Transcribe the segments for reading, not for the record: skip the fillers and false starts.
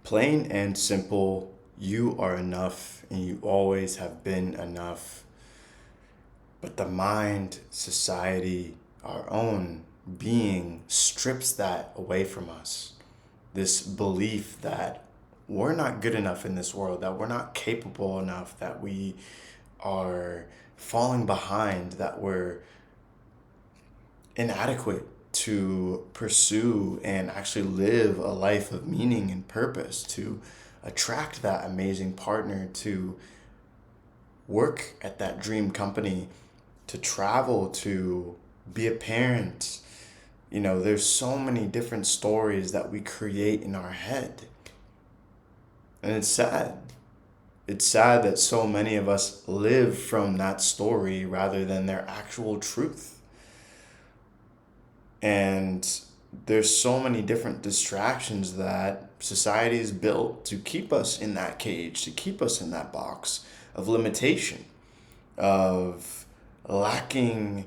Plain and simple, you are enough and you always have been enough. But the mind, society, our own being strips that away from us. This belief that we're not good enough in this world, that we're not capable enough, that we are falling behind, that we're inadequate to pursue and actually live a life of meaning and purpose, to attract that amazing partner, to work at that dream company, to travel, to be a parent. There's so many different stories that we create in our head. And it's sad. It's sad that so many of us live from that story rather than their actual truth. And there's so many different distractions that society is built to keep us in that cage, to keep us in that box of limitation, of lacking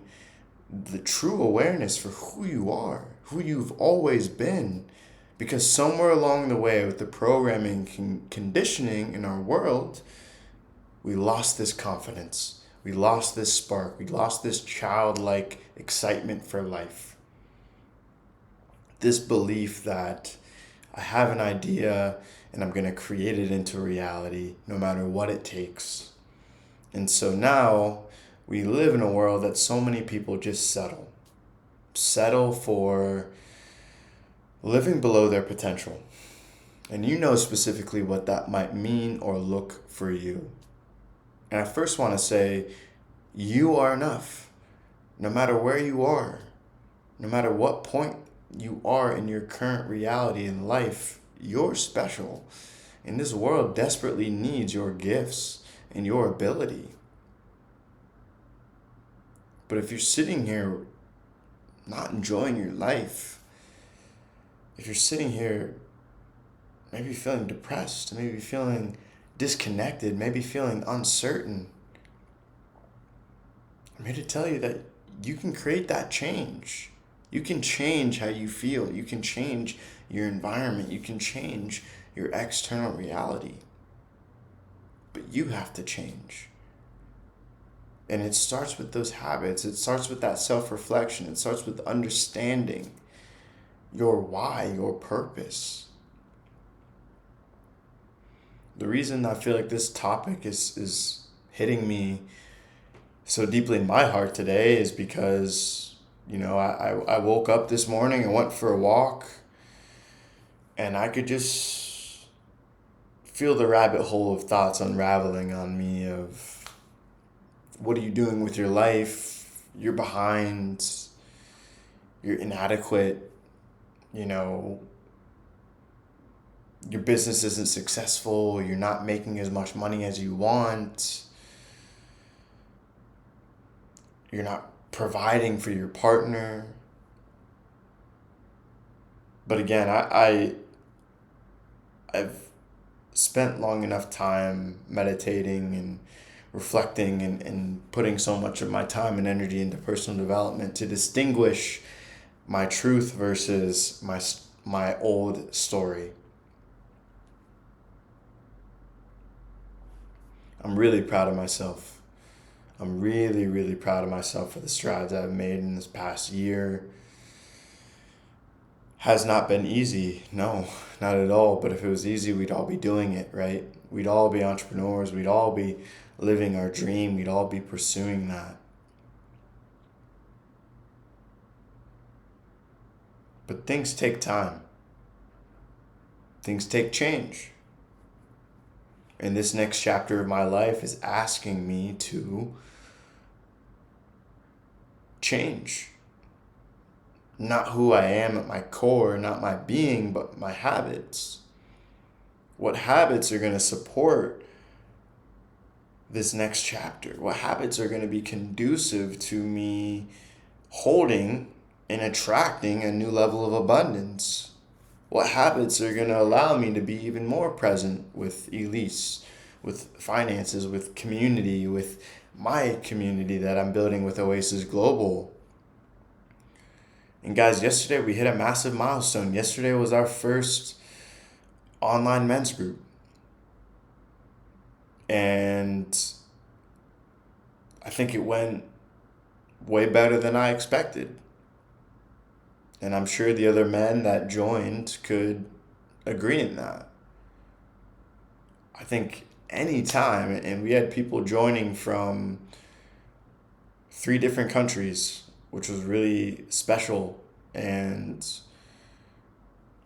the true awareness for who you are, who you've always been. Because somewhere along the way, with the programming conditioning in our world, we lost this confidence. We lost this spark. We lost this childlike excitement for life. This belief that I have an idea and I'm going to create it into reality no matter what it takes. And so now we live in a world that so many people just settle for living below their potential. And you know specifically what that might mean or look for you. And I first want to say, you are enough. No matter where you are, no matter what point you are in your current reality in life, you're special. And this world desperately needs your gifts and your ability. But if you're sitting here not enjoying your life, if you're sitting here maybe feeling depressed, maybe feeling disconnected, maybe feeling uncertain, I'm here to tell you that you can create that change. You can change how you feel. You can change your environment. You can change your external reality. But you have to change. And it starts with those habits. It starts with that self-reflection. It starts with understanding your why, your purpose. The reason I feel like this topic is hitting me so deeply in my heart today is because, I woke up this morning and went for a walk, and I could just feel the rabbit hole of thoughts unraveling on me of what are you doing with your life? You're behind. You're inadequate. Your business isn't successful. You're not making as much money as you want. You're not providing for your partner. But again, I've spent long enough time meditating and reflecting and putting so much of my time and energy into personal development to distinguish my truth versus my old story. I'm really proud of myself. I'm really, really proud of myself for the strides I've made in this past year. Has not been easy. No, not at all. But if it was easy, we'd all be doing it, right? We'd all be entrepreneurs. We'd all be living our dream. We'd all be pursuing that. But things take time. Things take change. And this next chapter of my life is asking me to change. Not who I am at my core, not my being, but my habits. What habits are going to support this next chapter? What habits are going to be conducive to me holding and attracting a new level of abundance? What habits are going to allow me to be even more present with Elise, with finances, with community, with my community that I'm building with Oasis Global? And guys, yesterday we hit a massive milestone. Yesterday was our first online men's group. And I think it went way better than I expected. And I'm sure the other men that joined could agree in that. I think any time, and we had people joining from 3 different countries, which was really special. And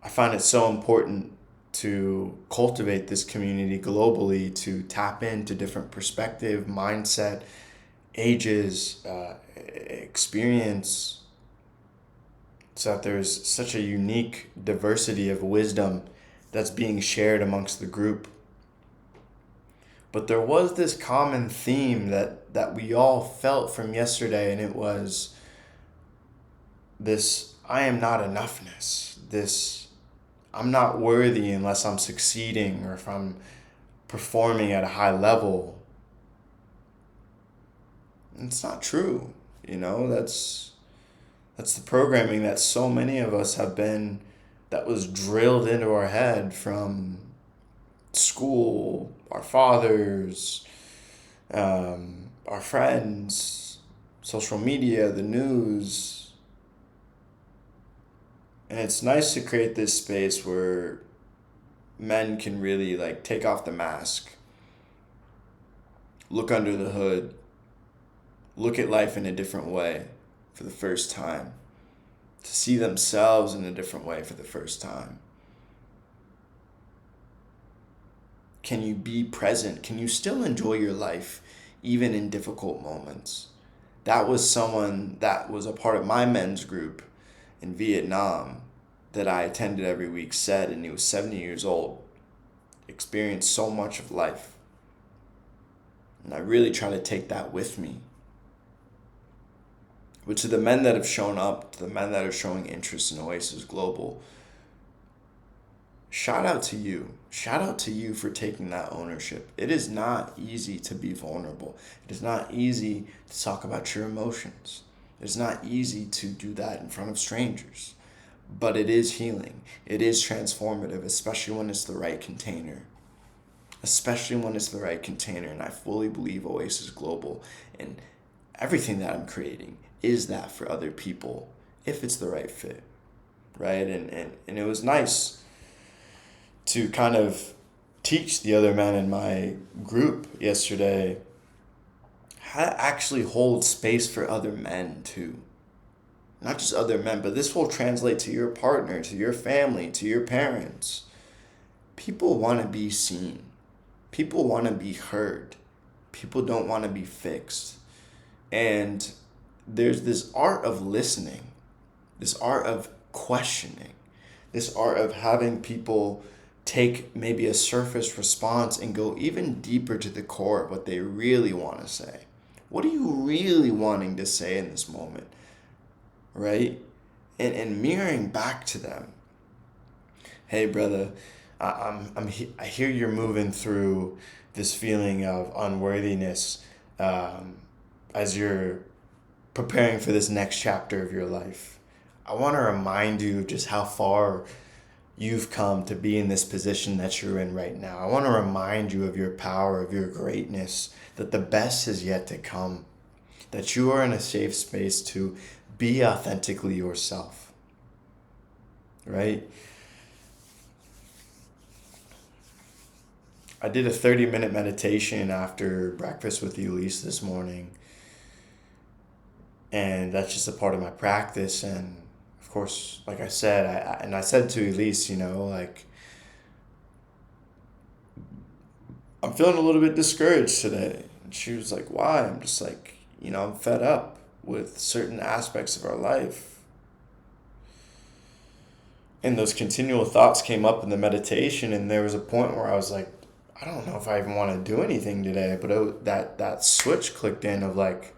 I find it so important to cultivate this community globally, to tap into different perspective, mindset, ages, experience, so that there's such a unique diversity of wisdom that's being shared amongst the group. But there was this common theme that we all felt from yesterday, and it was this I am not enoughness, this I'm not worthy unless I'm succeeding or if I'm performing at a high level. And it's not true. That's the programming that so many of us have been, that was drilled into our head from school, our fathers, our friends, social media, the news. And it's nice to create this space where men can really like take off the mask, look under the hood, look at life in a different way for the first time, to see themselves in a different way for the first time. Can you be present? Can you still enjoy your life even in difficult moments? That was someone that was a part of my men's group in Vietnam that I attended every week said, and he was 70 years old, experienced so much of life. And I really try to take that with me. But to the men that have shown up, to the men that are showing interest in Oasis Global, shout out to you. Shout out to you for taking that ownership. It is not easy to be vulnerable. It is not easy to talk about your emotions. It's not easy to do that in front of strangers. But it is healing. It is transformative, especially when it's the right container. Especially when it's the right container. And I fully believe Oasis Global and everything that I'm creating is that for other people if it's the right fit, right? And it was nice to kind of teach the other men in my group yesterday how to actually hold space for other men too. Not just other men, but this will translate to your partner, to your family, to your parents. People want to be seen. People want to be heard. People don't want to be fixed. And there's this art of listening, this art of questioning, this art of having people take maybe a surface response and go even deeper to the core of what they really want to say. What are you really wanting to say in this moment? Right? And mirroring back to them. Hey, brother, I hear you're moving through this feeling of unworthiness as you're preparing for this next chapter of your life. I want to remind you of just how far you've come to be in this position that you're in right now. I want to remind you of your power, of your greatness, that the best is yet to come, that you are in a safe space to be authentically yourself, right? I did a 30-minute meditation after breakfast with Elise this morning. And that's just a part of my practice. And of course, like I said, I said to Elise, like, I'm feeling a little bit discouraged today. And she was like, why? I'm just like, I'm fed up with certain aspects of our life. And those continual thoughts came up in the meditation. And there was a point where I was like, I don't know if I even want to do anything today. But that switch clicked in of like,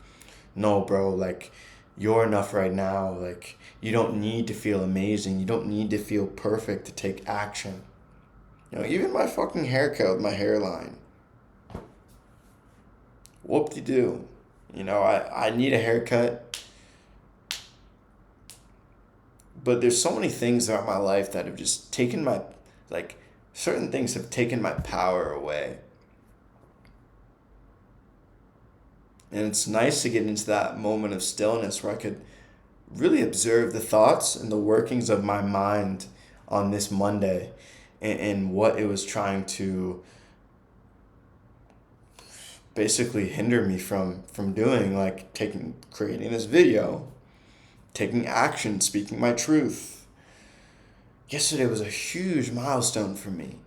no, bro, like, you're enough right now. Like, you don't need to feel amazing. You don't need to feel perfect to take action. Even my fucking haircut with my hairline. Whoop-de-doo. I need a haircut. But there's so many things throughout my life that have just taken my, like, certain things have taken my power away. And it's nice to get into that moment of stillness where I could really observe the thoughts and the workings of my mind on this Monday, and what it was trying to basically hinder me from doing, like creating this video, taking action, speaking my truth. Yesterday was a huge milestone for me.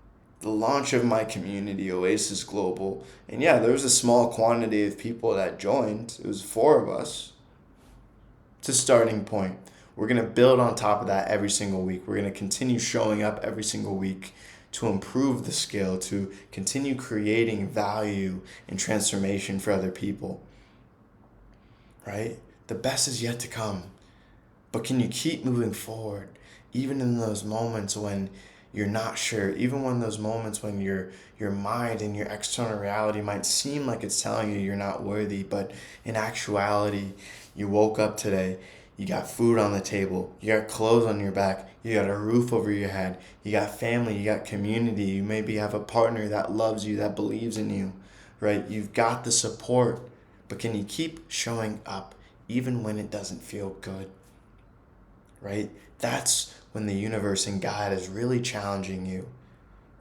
The launch of my community, Oasis Global. And yeah, there was a small quantity of people that joined. It was 4 of us. It's a starting point. We're going to build on top of that every single week. We're going to continue showing up every single week to improve the skill, to continue creating value and transformation for other people. Right? The best is yet to come. But can you keep moving forward, even in those moments when you're not sure, even when those moments when your mind and your external reality might seem like it's telling you you're not worthy, but in actuality, you woke up today, you got food on the table, you got clothes on your back, you got a roof over your head, you got family, you got community, you maybe have a partner that loves you, that believes in you, right? You've got the support, but can you keep showing up even when it doesn't feel good? Right? That's when the universe and God is really challenging you,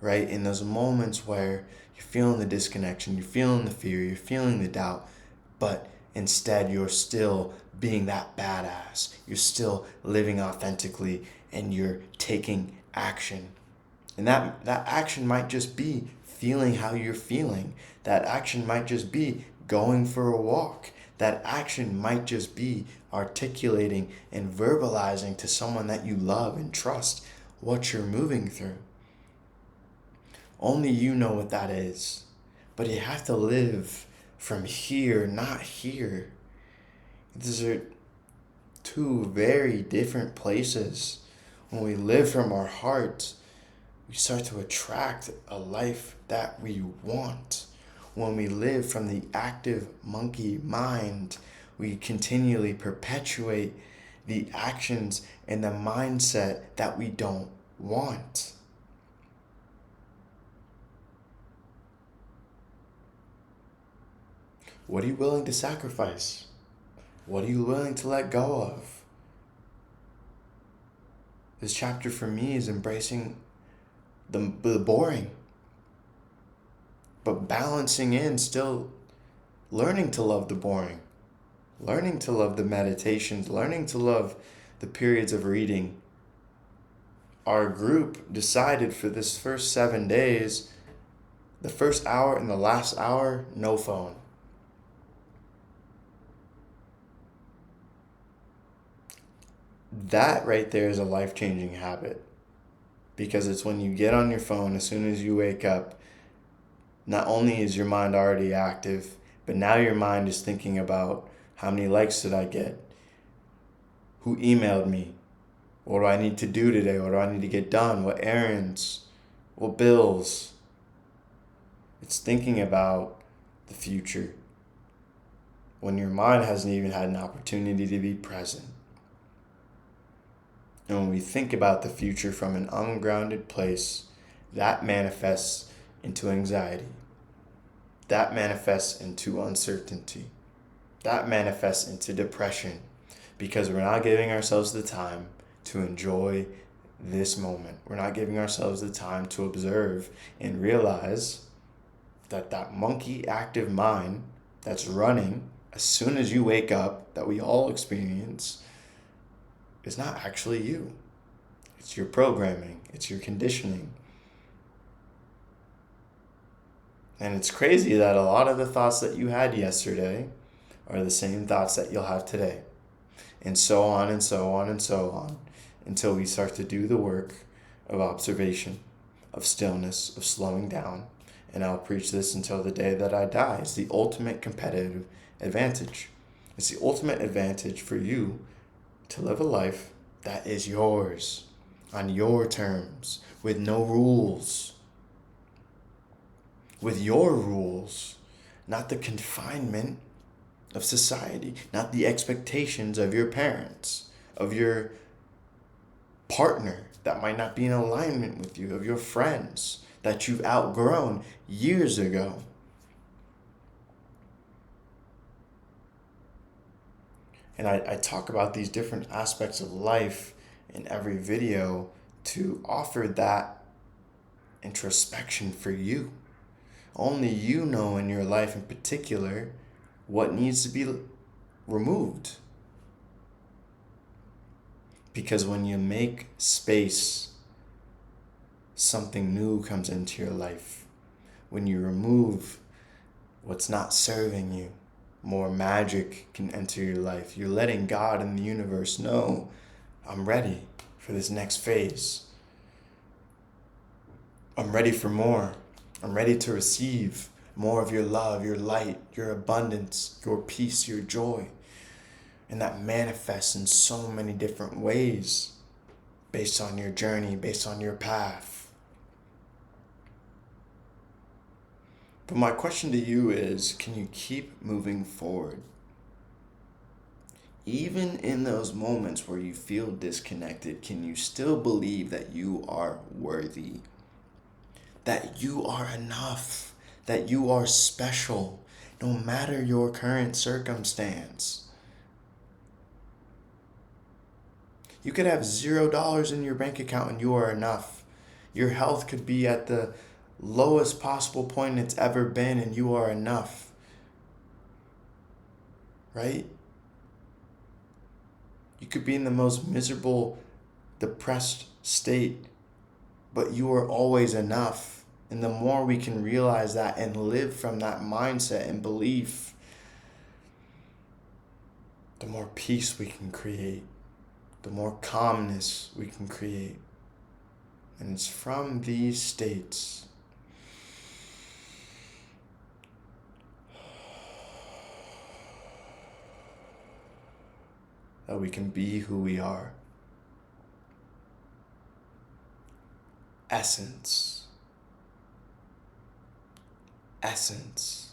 right? In those moments where you're feeling the disconnection, you're feeling the fear, you're feeling the doubt, but instead you're still being that badass. You're still living authentically, and you're taking action. And that action might just be feeling how you're feeling. That action might just be going for a walk. That action might just be articulating and verbalizing to someone that you love and trust what you're moving through. Only you know what that is. But you have to live from here, not here. These are 2 very different places. When we live from our heart, we start to attract a life that we want. When we live from the active monkey mind, we continually perpetuate the actions and the mindset that we don't want. What are you willing to sacrifice? What are you willing to let go of? This chapter for me is embracing the boring, but balancing in still learning to love the boring, learning to love the meditations, learning to love the periods of reading. Our group decided for this first 7 days, the first hour and the last hour, no phone. That right there is a life-changing habit, because it's when you get on your phone as soon as you wake up, not only is your mind already active, but now your mind is thinking about how many likes did I get? Who emailed me? What do I need to do today? What do I need to get done? What errands? What bills? It's thinking about the future when your mind hasn't even had an opportunity to be present. And when we think about the future from an ungrounded place, that manifests into anxiety. That manifests into uncertainty. That manifests into depression, because we're not giving ourselves the time to enjoy this moment. We're not giving ourselves the time to observe and realize that that monkey active mind that's running as soon as you wake up, that we all experience, is not actually you. It's your programming. It's your conditioning. And it's crazy that a lot of the thoughts that you had yesterday are the same thoughts that you'll have today. And so on and so on and so on, until we start to do the work of observation, of stillness, of slowing down. And I'll preach this until the day that I die. It's the ultimate competitive advantage. It's the ultimate advantage for you to live a life that is yours, on your terms, with no rules. With your rules, not the confinement of society, not the expectations of your parents, of your partner, that might not be in alignment with you, of your friends that you've outgrown years ago. And I talk about these different aspects of life in every video to offer that introspection for you. Only you know in your life in particular what needs to be removed. Because when you make space, something new comes into your life. When you remove what's not serving you, more magic can enter your life. You're letting God and the universe know, I'm ready for this next phase. I'm ready for more. I'm ready to receive more of your love, your light, your abundance, your peace, your joy. And that manifests in so many different ways based on your journey, based on your path. But my question to you is, can you keep moving forward? Even in those moments where you feel disconnected, can you still believe that you are worthy? That you are enough? That you are special, no matter your current circumstance? You could have $0 in your bank account and you are enough. Your health could be at the lowest possible point it's ever been and you are enough. Right? You could be in the most miserable, depressed state, but you are always enough. And the more we can realize that and live from that mindset and belief, the more peace we can create, the more calmness we can create. And it's from these states that we can be who we are. Essence. Essence.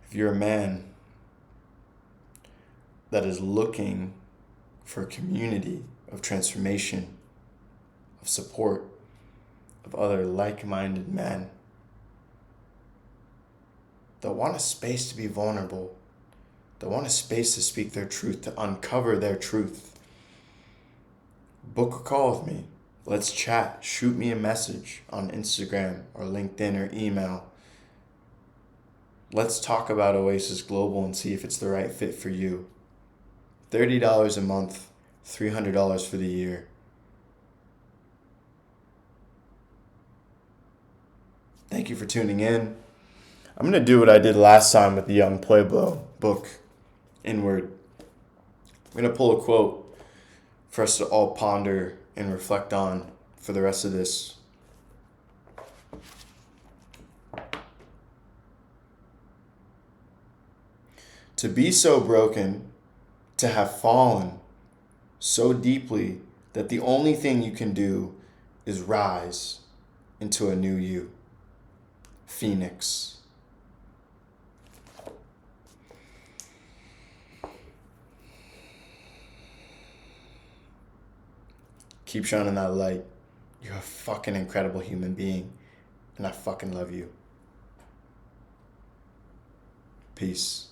If you're a man that is looking for a community of transformation, of support, of other like-minded men that want a space to be vulnerable, that want a space to speak their truth, to uncover their truth, book a call with me. Let's chat. Shoot me a message on Instagram or LinkedIn or email. Let's talk about Oasis Global and see if it's the right fit for you. $30 a month, $300 for the year. Thank you for tuning in. I'm going to do what I did last time with the Young Pueblo book, Inward. I'm going to pull a quote for us to all ponder and reflect on for the rest of this. To be so broken, to have fallen so deeply that the only thing you can do is rise into a new you. Phoenix. Keep shining that light. You're a fucking incredible human being, and I fucking love you. Peace.